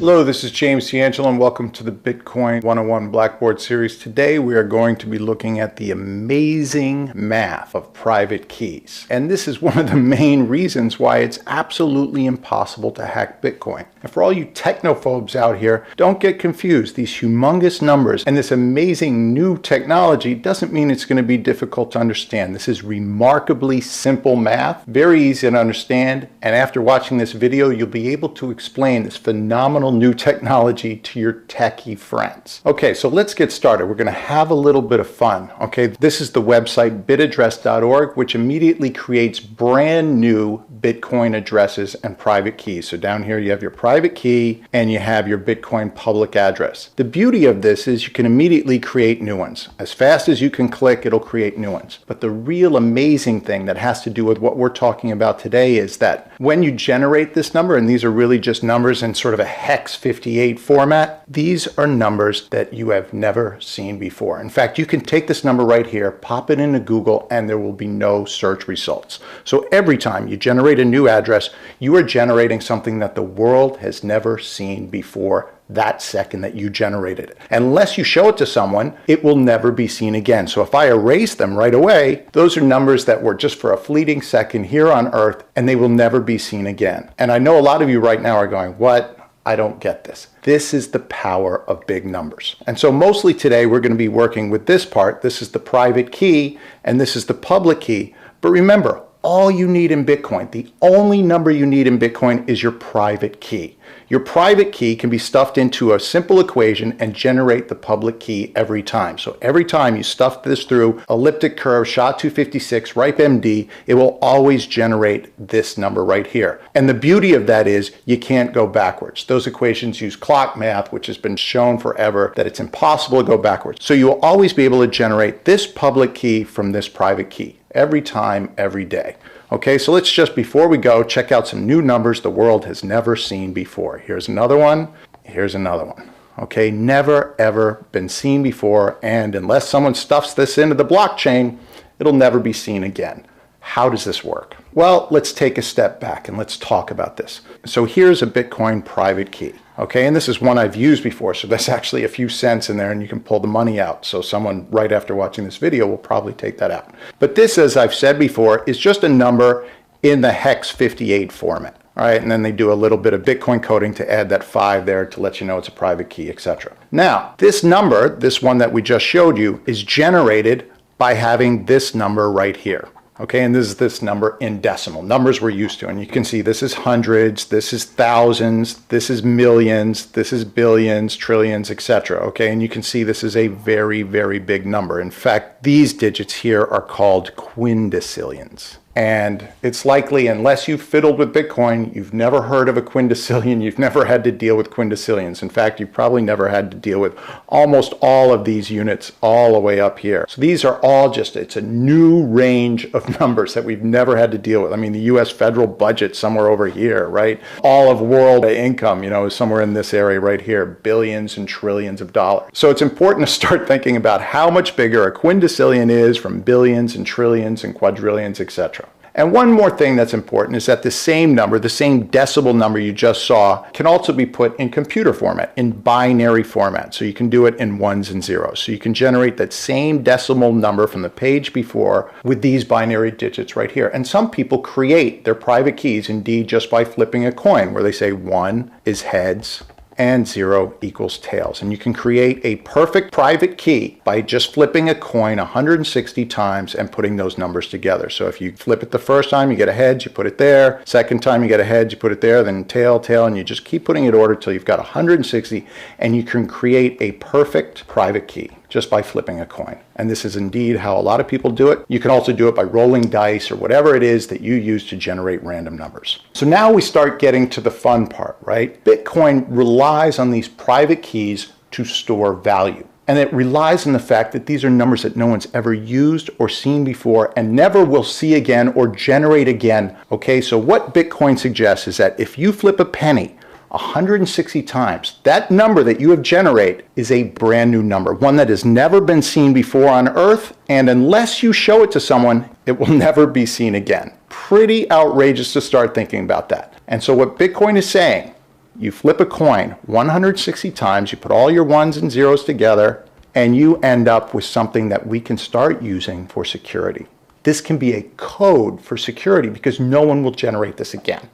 Hello, this is James D'Angelo and welcome to the Bitcoin 101 Blackboard series. Today we are going to be looking at the amazing math of private keys. And this is one of the main reasons why it's absolutely impossible to hack Bitcoin. And for all you technophobes out here, don't get confused. These humongous numbers and this amazing new technology doesn't mean it's going to be difficult to understand. This is remarkably simple math, very easy to understand. And after watching this video, you'll be able to explain this phenomenal new technology to your techie friends. Okay, so let's get started. We're going to have a little bit of fun. Okay, this is the website bitaddress.org, which immediately creates brand new Bitcoin addresses and private keys. So down here you have your private key and you have your Bitcoin public address. The beauty of this is you can immediately create new ones. As fast as you can click, it'll create new ones. But the real amazing thing that has to do with what we're talking about today is that when you generate this number, and these are really just numbers in sort of a hex 58 format, these are numbers that you have never seen before. In fact, you can take this number right here, pop it into Google, and there will be no search results. So every time you generate a new address, you are generating something that the world has never seen before that second that you generated it. Unless you show it to someone, it will never be seen again. So if I erase them right away, those are numbers that were just for a fleeting second here on Earth, and they will never be seen again. And I know a lot of you right now are going, what? I don't get this. This is the power of big numbers. And so mostly today we're going to be working with this part. This is the private key and this is the public key. But remember, all you need in Bitcoin, the only number you need in Bitcoin is your private key. Your private key can be stuffed into a simple equation and generate the public key every time. So every time you stuff this through elliptic curve, SHA-256, RIPE MD, it will always generate this number right here. And the beauty of that is you can't go backwards. Those equations use clock math, which has been shown forever that it's impossible to go backwards. So you will always be able to generate this public key from this private key every time, every day. Okay, so let's just, before we go, check out some new numbers the world has never seen before. Here's another one. Here's another one. Okay, never ever been seen before, and unless someone stuffs this into the blockchain, it'll never be seen again. How does this work? Well, let's take a step back and let's talk about this. So here's a Bitcoin private key. Okay, and this is one I've used before, so there's actually a few cents in there and you can pull the money out. So someone right after watching this video will probably take that out. But this, as I've said before, is just a number in the hex 58 format. All right, and then they do a little bit of Bitcoin coding to add that 5 there to let you know it's a private key, etc. Now, this number, this one that we just showed you, is generated by having this number right here. Okay, and this is this number in decimal, numbers we're used to. And you can see this is hundreds, this is thousands, this is millions, this is billions, trillions, etc. Okay, and you can see this is a very, very big number. In fact, these digits here are called quindecillions. And it's likely, unless you've fiddled with Bitcoin, you've never heard of a quindecillion. You've never had to deal with quindecillions. In fact, you've probably never had to deal with almost all of these units all the way up here. So these are all just, it's a new range of numbers that we've never had to deal with. I mean, the US federal budget somewhere over here, right? All of world income, is somewhere in this area right here, billions and trillions of dollars. So it's important to start thinking about how much bigger a quindecillion is from billions and trillions and quadrillions, etc. And one more thing that's important is that the same number, the same decimal number you just saw, can also be put in computer format, in binary format. So you can do it in ones and zeros. So you can generate that same decimal number from the page before with these binary digits right here. And some people create their private keys indeed just by flipping a coin, where they say 1 is heads and 0 equals tails. And you can create a perfect private key by just flipping a coin 160 times and putting those numbers together. So if you flip it the first time, you get a heads, you put it there. Second time you get a heads, you put it there, then tail, tail, and you just keep putting it in order till you've got 160, and you can create a perfect private key just by flipping a coin. And this is indeed how a lot of people do it. You can also do it by rolling dice or whatever it is that you use to generate random numbers. So now we start getting to the fun part, right? Bitcoin relies on these private keys to store value. And it relies on the fact that these are numbers that no one's ever used or seen before and never will see again or generate again. Okay, so what Bitcoin suggests is that if you flip a penny 160 times, that number that you have generated is a brand new number, one that has never been seen before on Earth, and unless you show it to someone, it will never be seen again. Pretty outrageous to start thinking about that. And so what Bitcoin is saying You flip a coin 160 times, you put all your ones and zeros together, and you end up with something that we can start using for security. This can be a code for security because no one will generate this again.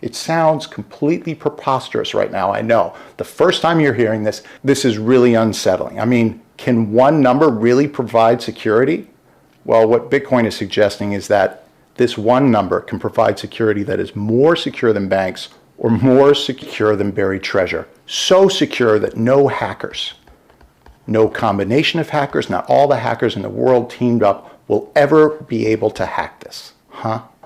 It sounds completely preposterous right now, I know. The first time you're hearing this, this is really unsettling. I mean, can one number really provide security? Well, what Bitcoin is suggesting is that this one number can provide security that is more secure than banks or more secure than buried treasure. So secure that no hackers, no combination of hackers, not all the hackers in the world teamed up will ever be able to hack this.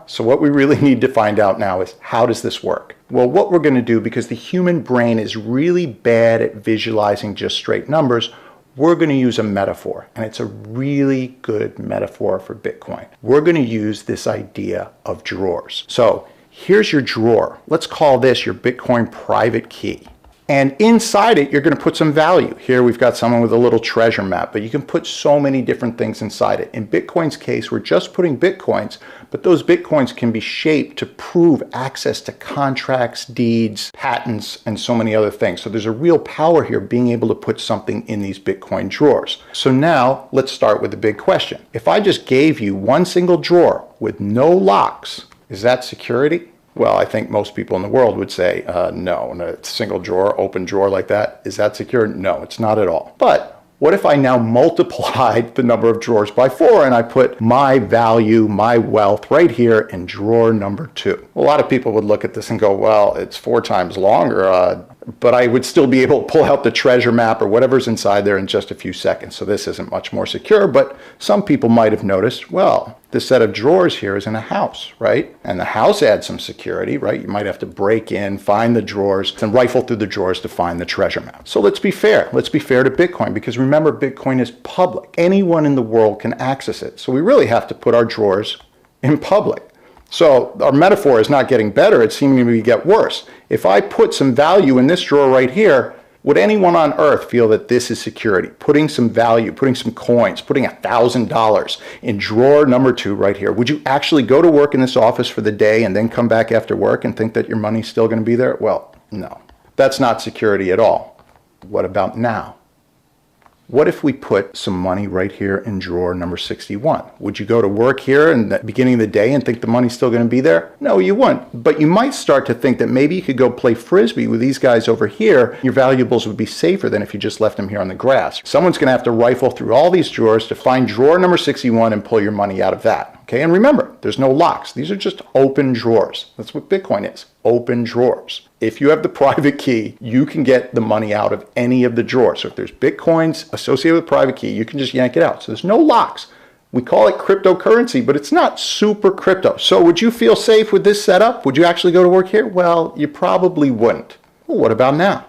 So what we really need to find out now is, how does this work? Well, what we're going to do, because the human brain is really bad at visualizing just straight numbers, we're going to use a metaphor, and it's a really good metaphor for Bitcoin. We're going to use this idea of drawers. So here's your drawer. Let's call this your Bitcoin private key. And inside it, you're going to put some value. Here we've got someone with a little treasure map, but you can put so many different things inside it. In Bitcoin's case, we're just putting Bitcoins, but those Bitcoins can be shaped to prove access to contracts, deeds, patents, and so many other things. So there's a real power here being able to put something in these Bitcoin drawers. So now let's start with the big question. If I just gave you one single drawer with no locks, is that security? Well, I think most people in the world would say, no, a single drawer, open drawer like that, is that secure? No, it's not at all. But what if I now multiplied the number of drawers by 4 and I put my value, my wealth right here in drawer number 2? A lot of people would look at this and go, well, it's 4 times longer, but I would still be able to pull out the treasure map or whatever's inside there in just a few seconds. So this isn't much more secure, but some people might have noticed, well, the set of drawers here is in a house, right? And the house adds some security, right? You might have to break in, find the drawers, and rifle through the drawers to find the treasure map. So let's be fair. Let's be fair to Bitcoin, because remember, Bitcoin is public. Anyone in the world can access it. So we really have to put our drawers in public. So our metaphor is not getting better, it's seeming to get worse. If I put some value in this drawer right here, would anyone on earth feel that this is security? Putting some value, putting some coins, putting $1,000 in drawer number 2 right here. Would you actually go to work in this office for the day and then come back after work and think that your money's still going to be there? Well, no. That's not security at all. What about now? What if we put some money right here in drawer number 61? Would you go to work here in the beginning of the day and think the money's still going to be there? No, you wouldn't. But you might start to think that maybe you could go play Frisbee with these guys over here. Your valuables would be safer than if you just left them here on the grass. Someone's going to have to rifle through all these drawers to find drawer number 61 and pull your money out of that. Okay, and remember, there's no locks. These are just open drawers. That's what Bitcoin is, open drawers. If you have the private key, you can get the money out of any of the drawers. So if there's Bitcoins associated with private key, you can just yank it out. So there's no locks. We call it cryptocurrency, but it's not super crypto. So would you feel safe with this setup? Would you actually go to work here? Well, you probably wouldn't. Well, what about now?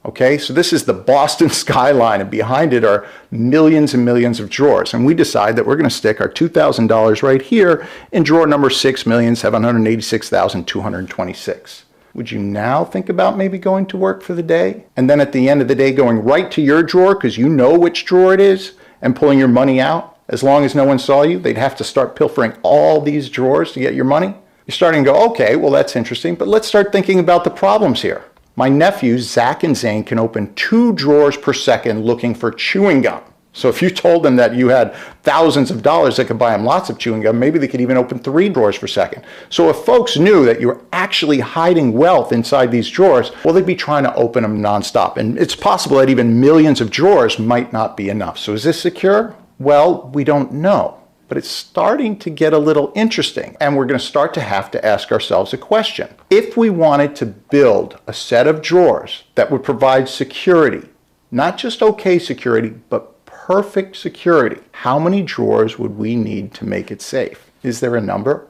Okay, so this is the Boston skyline, and behind it are millions and millions of drawers. And we decide that we're going to stick our $2,000 right here in drawer number 6,786,226. Would you now think about maybe going to work for the day? And then at the end of the day, going right to your drawer because you know which drawer it is and pulling your money out? As long as no one saw you, they'd have to start pilfering all these drawers to get your money? You're starting to go, okay, well, that's interesting, but let's start thinking about the problems here. My nephews, Zach and Zane, can open 2 drawers per second looking for chewing gum. So if you told them that you had thousands of dollars that could buy them lots of chewing gum, maybe they could even open 3 drawers per second. So if folks knew that you were actually hiding wealth inside these drawers, well, they'd be trying to open them nonstop. And it's possible that even millions of drawers might not be enough. So is this secure? Well, we don't know. But it's starting to get a little interesting, and we're going to start to have to ask ourselves a question. If we wanted to build a set of drawers that would provide security, not just okay security, but perfect security, how many drawers would we need to make it safe? Is there a number?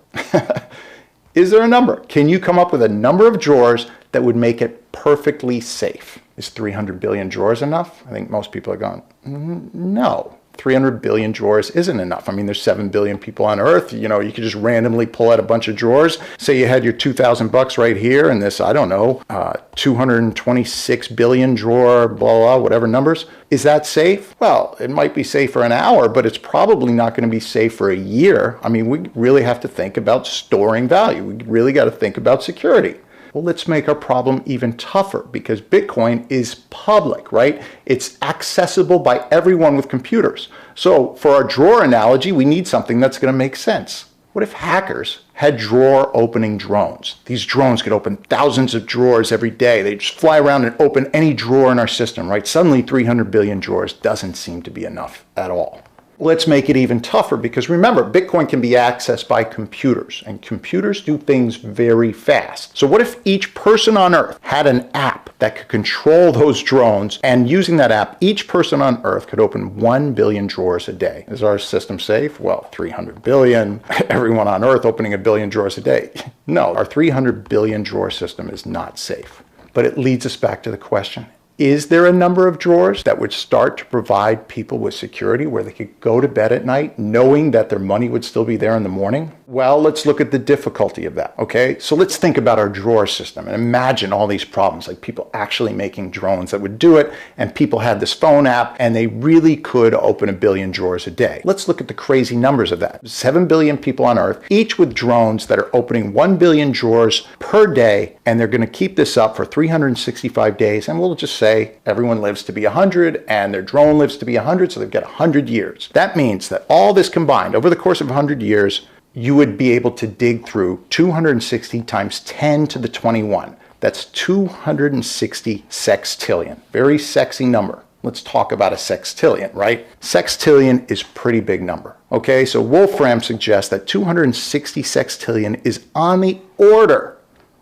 Is there a number? Can you come up with a number of drawers that would make it perfectly safe? Is 300 billion drawers enough? I think most people are going, no. 300 billion drawers isn't enough. I mean, there's 7 billion people on Earth. You know, you could just randomly pull out a bunch of drawers. Say you had your $2,000 right here and this, I don't know, 226 billion drawer, blah, blah, whatever numbers. Is that safe? Well, it might be safe for an hour, but it's probably not going to be safe for a year. I mean, we really have to think about storing value. We really got to think about security. Well, let's make our problem even tougher because Bitcoin is public, right? It's accessible by everyone with computers. So for our drawer analogy, we need something that's going to make sense. What if hackers had drawer opening drones? These drones could open thousands of drawers every day. They just fly around and open any drawer in our system, right? Suddenly 300 billion drawers doesn't seem to be enough at all. Let's make it even tougher because remember, Bitcoin can be accessed by computers and computers do things very fast. So what if each person on Earth had an app that could control those drones, and using that app, each person on Earth could open 1 billion drawers a day? Is our system safe? Well, 300 billion, everyone on Earth opening 1 billion drawers a day. No, our 300 billion drawer system is not safe. But it leads us back to the question, is there a number of drawers that would start to provide people with security where they could go to bed at night knowing that their money would still be there in the morning? Well, let's look at the difficulty of that, okay? So let's think about our drawer system and imagine all these problems, like people actually making drones that would do it, and people had this phone app and they really could open 1 billion drawers a day. Let's look at the crazy numbers of that. 7 billion people on Earth, each with drones that are opening 1 billion drawers per day, and they're gonna keep this up for 365 days, and we'll just say everyone lives to be 100 and their drone lives to be 100, so they've got 100 years. That means that all this combined over the course of 100 years, you would be able to dig through 260 times 10 to the 21. That's 260 sextillion. Very sexy number. Let's talk about a sextillion, right? Sextillion is a pretty big number. Okay, so Wolfram suggests that 260 sextillion is on the order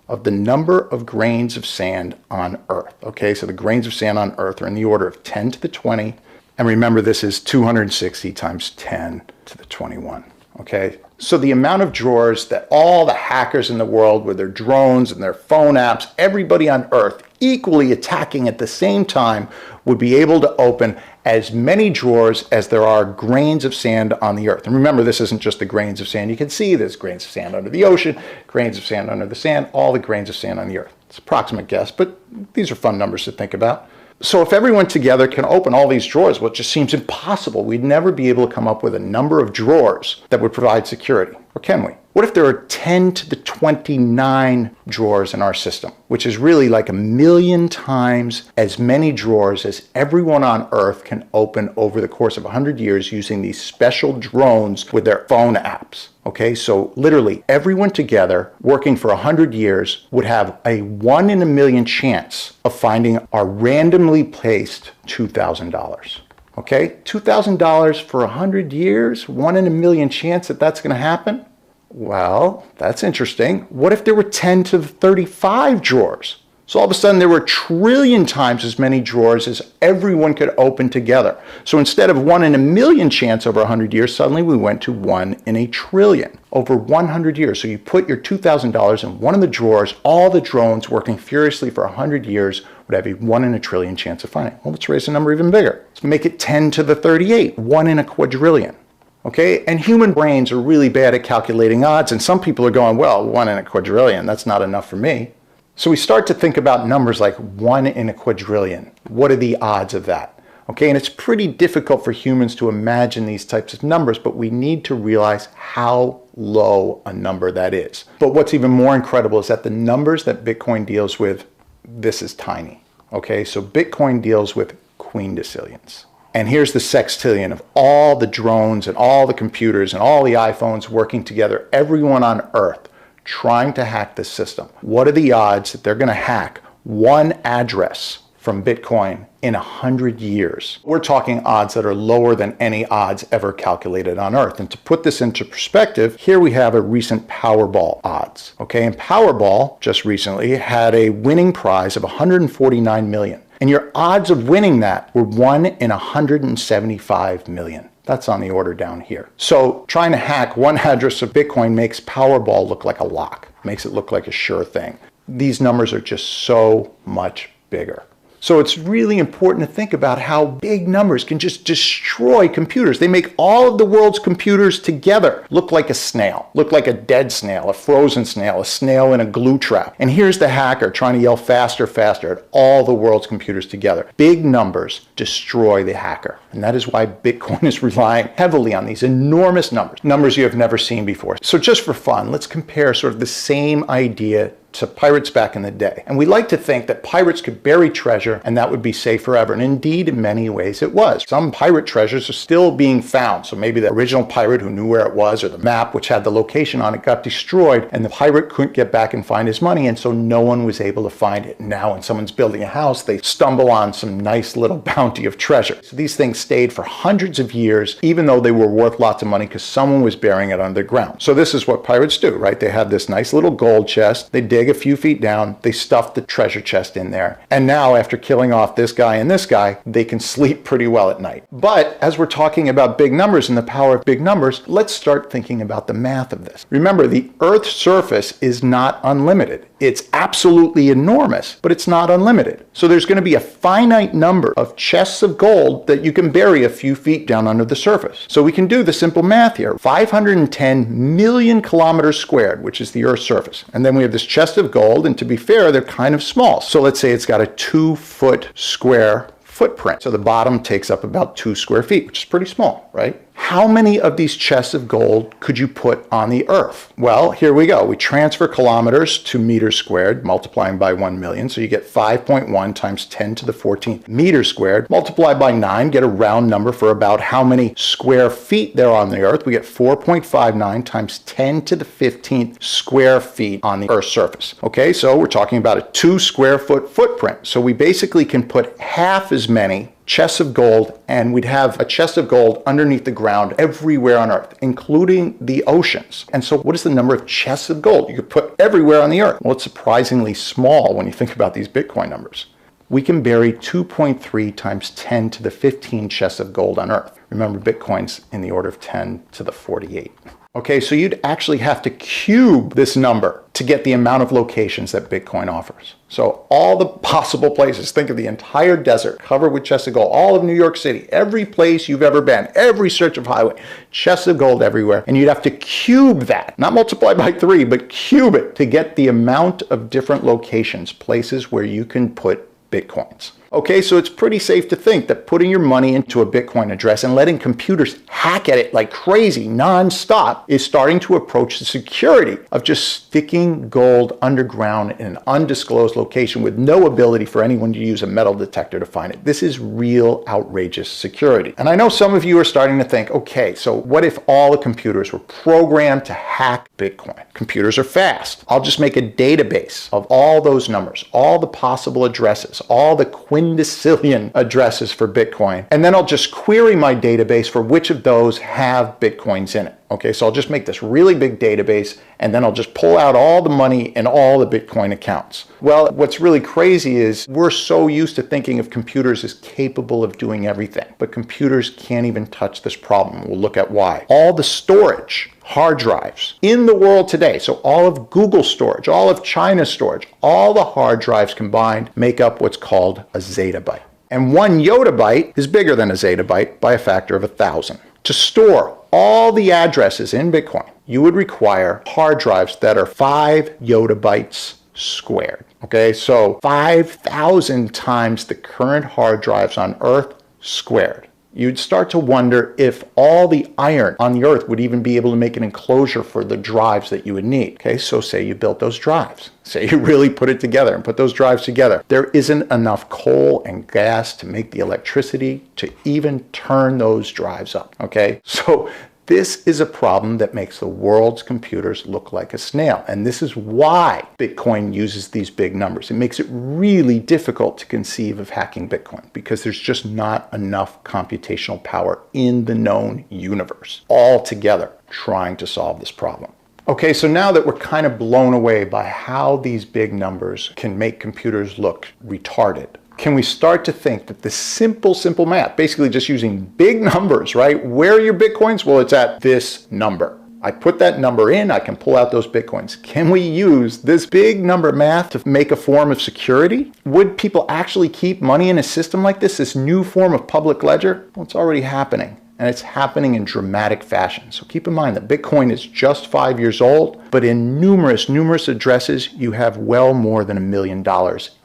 of the number of grains of sand on Earth. Okay, so the grains of sand on Earth are in the order of 10 to the 20. And remember, this is 260 times 10 to the 21. Okay, so the amount of drawers that all the hackers in the world with their drones and their phone apps, everybody on Earth equally attacking at the same time, would be able to open as many drawers as there are grains of sand on the Earth. And remember, this isn't just the grains of sand you can see. There's grains of sand under the ocean, grains of sand under the sand, all the grains of sand on the Earth. It's an approximate guess, but these are fun numbers to think about. So if everyone together can open all these drawers, well, it just seems impossible. We'd never be able to come up with a number of drawers that would provide security. Or can we? What if there are 10 to the 29 drawers in our system, which is really like 1 million times as many drawers as everyone on Earth can open over the course of 100 years using these special drones with their phone apps? Okay, so literally everyone together working for 100 years would have a 1 in a million chance of finding our randomly placed $2,000. Okay, $2,000 for 100 years, 1 in a million chance that that's going to happen? Well, that's interesting. What if there were 10 to the 35 drawers? So all of a sudden there were 1 trillion times as many drawers as everyone could open together. So instead of 1 in a million chance over 100 years, suddenly we went to 1 in a trillion over 100 years. So you put your $2,000 in one of the drawers, all the drones working furiously for 100 years would have a 1 in a trillion chance of finding. Well, let's raise the number even bigger. Let's make it 10 to the 38, 1 in a quadrillion. Okay, and human brains are really bad at calculating odds, and some people are going, well, 1 in a quadrillion, that's not enough for me. So we start to think about numbers like 1 in a quadrillion. What are the odds of that? Okay, and it's pretty difficult for humans to imagine these types of numbers, but we need to realize how low a number that is. But what's even more incredible is that the numbers that Bitcoin deals with, this is tiny. Okay, so Bitcoin deals with quindecillions. And here's the sextillion of all the drones and all the computers and all the iPhones working together, everyone on Earth trying to hack this system. What are the odds that they're going to hack one address from Bitcoin in 100 years? We're talking odds that are lower than any odds ever calculated on Earth. And to put this into perspective, here we have a recent Powerball odds. Okay, and Powerball just recently had a winning prize of 149 million. And your odds of winning that were 1 in 175 million. That's on the order down here. So trying to hack one address of Bitcoin makes Powerball look like a lock, makes it look like a sure thing. These numbers are just so much bigger. So it's really important to think about how big numbers can just destroy computers. They make all of the world's computers together look like a snail, look like a dead snail, a frozen snail, a snail in a glue trap. And here's the hacker trying to yell faster, faster at all the world's computers together. Big numbers destroy the hacker. And that is why Bitcoin is relying heavily on these enormous numbers, numbers you have never seen before. So just for fun, let's compare sort of the same idea to pirates back in the day. And we like to think that pirates could bury treasure and that would be safe forever. And indeed, in many ways it was. Some pirate treasures are still being found. So maybe the original pirate who knew where it was, or the map which had the location on it, got destroyed and the pirate couldn't get back and find his money. And so no one was able to find it. Now when someone's building a house, they stumble on some nice little bounty of treasure. So these things stayed for hundreds of years, even though they were worth lots of money because someone was burying it underground. So this is what pirates do, right? They have this nice little gold chest. They dig a few feet down. They stuff the treasure chest in there. And now after killing off this guy and this guy, they can sleep pretty well at night. But as we're talking about big numbers and the power of big numbers, let's start thinking about the math of this. Remember, the Earth's surface is not unlimited. It's absolutely enormous, but it's not unlimited. So there's going to be a finite number of chests of gold that you can bury a few feet down under the surface. So we can do the simple math here. 510 million kilometers squared, which is the Earth's surface. And then we have this chest of gold, and to be fair, they're kind of small. So let's say it's got a 2-foot square footprint. So the bottom takes up about 2 square feet, which is pretty small, right? How many of these chests of gold could you put on the Earth? Well, here we go. We transfer kilometers to meters squared, multiplying by 1 million. So you get 5.1 times 10 to the 14th meters squared. Multiply by 9, get a round number for about how many square feet there are on the Earth. We get 4.59 times 10 to the 15th square feet on the Earth's surface. Okay, so we're talking about a 2 square foot footprint. So we basically can put half as many chests of gold, and we'd have a chest of gold underneath the ground everywhere on Earth, including the oceans. And so what is the number of chests of gold you could put everywhere on the Earth? Well, it's surprisingly small when you think about these Bitcoin numbers. We can bury 2.3 times 10 to the 15 chests of gold on Earth. Remember, Bitcoin's in the order of 10 to the 48. Okay, so you'd actually have to cube this number to get the amount of locations that Bitcoin offers. So all the possible places, think of the entire desert covered with chests of gold, all of New York City, every place you've ever been, every stretch of highway, chests of gold everywhere. And you'd have to cube that, not multiply by 3, but cube it to get the amount of different locations, places where you can put Bitcoins. Okay, so it's pretty safe to think that putting your money into a Bitcoin address and letting computers hack at it like crazy nonstop is starting to approach the security of just sticking gold underground in an undisclosed location with no ability for anyone to use a metal detector to find it. This is real outrageous security. And I know some of you are starting to think, okay, so what if all the computers were programmed to hack Bitcoin? Computers are fast. I'll just make a database of all those numbers, all the possible addresses, all the Quindecillion addresses for Bitcoin. And then I'll just query my database for which of those have Bitcoins in it. Okay, so I'll just make this really big database and then I'll just pull out all the money in all the Bitcoin accounts. Well, what's really crazy is we're so used to thinking of computers as capable of doing everything, but computers can't even touch this problem. We'll look at why. All the storage, hard drives in the world today, so all of Google storage, all of China's storage, all the hard drives combined make up what's called a zettabyte. And 1 yottabyte is bigger than a zettabyte by a factor of 1,000. To store all the addresses in Bitcoin, you would require hard drives that are 5 yottabytes squared. Okay, so 5,000 times the current hard drives on Earth squared. You'd start to wonder if all the iron on the Earth would even be able to make an enclosure for the drives that you would need. Okay, so say you built those drives. Say you really put it together and put those drives together. There isn't enough coal and gas to make the electricity to even turn those drives up. Okay, so this is a problem that makes the world's computers look like a snail. And this is why Bitcoin uses these big numbers. It makes it really difficult to conceive of hacking Bitcoin because there's just not enough computational power in the known universe altogether trying to solve this problem. Okay, so now that we're kind of blown away by how these big numbers can make computers look retarded, can we start to think that the simple math, basically just using big numbers, right? Where are your Bitcoins? Well, it's at this number. I put that number in, I can pull out those Bitcoins. Can we use this big number math to make a form of security? Would people actually keep money in a system like this new form of public ledger? Well, it's already happening. And it's happening in dramatic fashion. So keep in mind that Bitcoin is just 5 years old, but in numerous addresses, you have well more than $1 million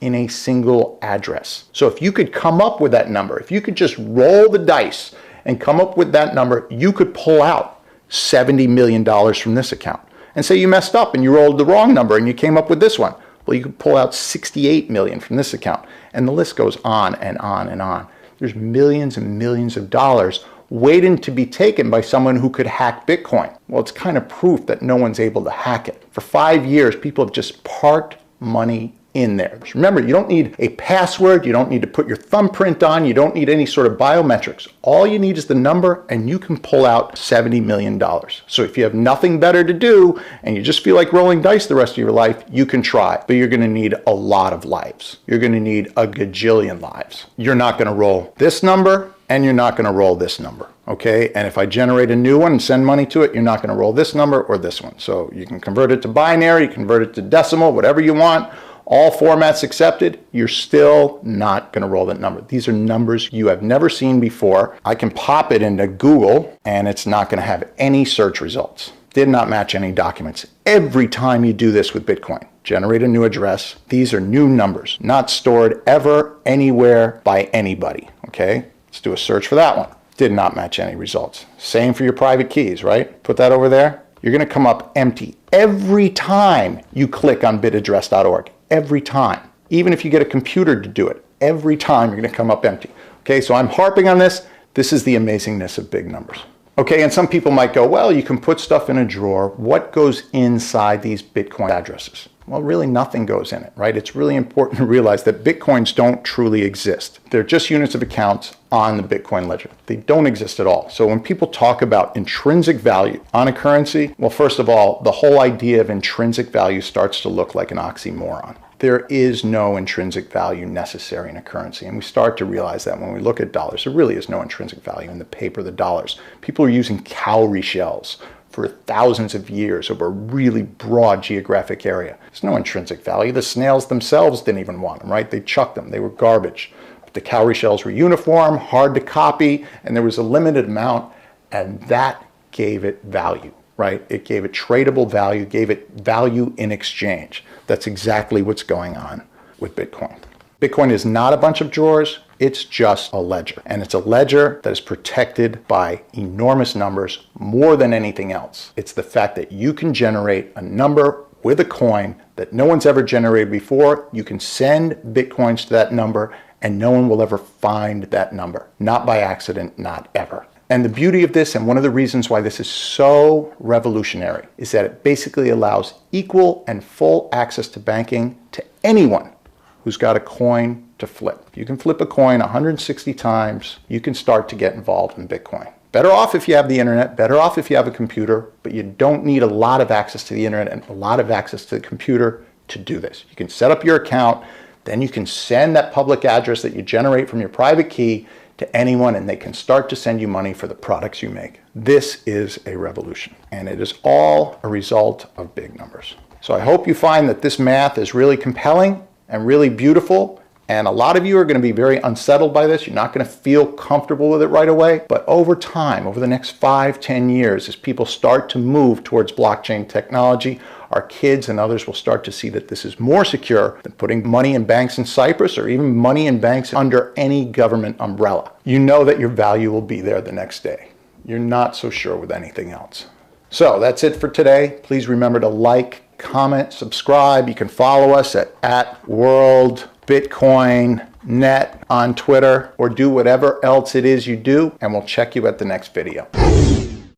in a single address. So if you could come up with that number, if you could just roll the dice and come up with that number, you could pull out $70 million from this account. And say you messed up and you rolled the wrong number and you came up with this one. Well, you could pull out 68 million from this account, and the list goes on and on and on. There's millions and millions of dollars waiting to be taken by someone who could hack Bitcoin. Well, it's kind of proof that no one's able to hack it. For 5 years, people have just parked money in there. Remember, you don't need a password, you don't need to put your thumbprint on, you don't need any sort of biometrics. All you need is the number, and you can pull out $70 million. So if you have nothing better to do and you just feel like rolling dice the rest of your life, you can try, but you're going to need a lot of lives. You're going to need a gajillion lives. You're not going to roll this number, and you're not going to roll this number, okay? And if I generate a new one and send money to it, you're not going to roll this number or this one. So you can convert it to binary, convert it to decimal, whatever you want. All formats accepted, you're still not going to roll that number. These are numbers you have never seen before. I can pop it into Google, and it's not going to have any search results. Did not match any documents. Every time you do this with Bitcoin, generate a new address, these are new numbers, not stored ever anywhere by anybody, okay? Let's do a search for that one. Did not match any results. Same for your private keys, right? Put that over there. You're going to come up empty every time you click on bitaddress.org. Every time. Even if you get a computer to do it, every time you're going to come up empty. Okay, so I'm harping on this. This is the amazingness of big numbers. Okay, and some people might go, well, you can put stuff in a drawer. What goes inside these Bitcoin addresses? Well, really nothing goes in it, right? It's really important to realize that Bitcoins don't truly exist. They're just units of accounts on the Bitcoin ledger. They don't exist at all. So when people talk about intrinsic value on a currency, well, first of all, the whole idea of intrinsic value starts to look like an oxymoron. There is no intrinsic value necessary in a currency. And we start to realize that when we look at dollars, there really is no intrinsic value in the paper, the dollars. People are using cowrie shells for thousands of years over a really broad geographic area. There's no intrinsic value. The snails themselves didn't even want them, right? They chucked them. They were garbage. But the cowrie shells were uniform, hard to copy, and there was a limited amount, and that gave it value, right? It gave it tradable value, gave it value in exchange. That's exactly what's going on with Bitcoin. Bitcoin is not a bunch of drawers. It's just a ledger. And it's a ledger that is protected by enormous numbers more than anything else. It's the fact that you can generate a number with a coin that no one's ever generated before. You can send Bitcoins to that number and no one will ever find that number. Not by accident, not ever. And the beauty of this, and one of the reasons why this is so revolutionary, is that it basically allows equal and full access to banking to anyone who's got a coin to flip. If you can flip a coin 160 times, you can start to get involved in Bitcoin. Better off if you have the internet, better off if you have a computer, but you don't need a lot of access to the internet and a lot of access to the computer to do this. You can set up your account, then you can send that public address that you generate from your private key to anyone, and they can start to send you money for the products you make. This is a revolution, and it is all a result of big numbers. So I hope you find that this math is really compelling and really beautiful, and a lot of you are going to be very unsettled by this. You're not going to feel comfortable with it right away, but over time, over the next 5-10 years, as people start to move towards blockchain technology, our kids and others will start to see that this is more secure than putting money in banks in Cyprus or even money in banks under any government umbrella. You know that your value will be there the next day. You're not so sure with anything else. So that's it for today. Please remember to like, comment, subscribe. You can follow us at World Bitcoin Net on Twitter, or do whatever else it is you do, and we'll check you at the next video.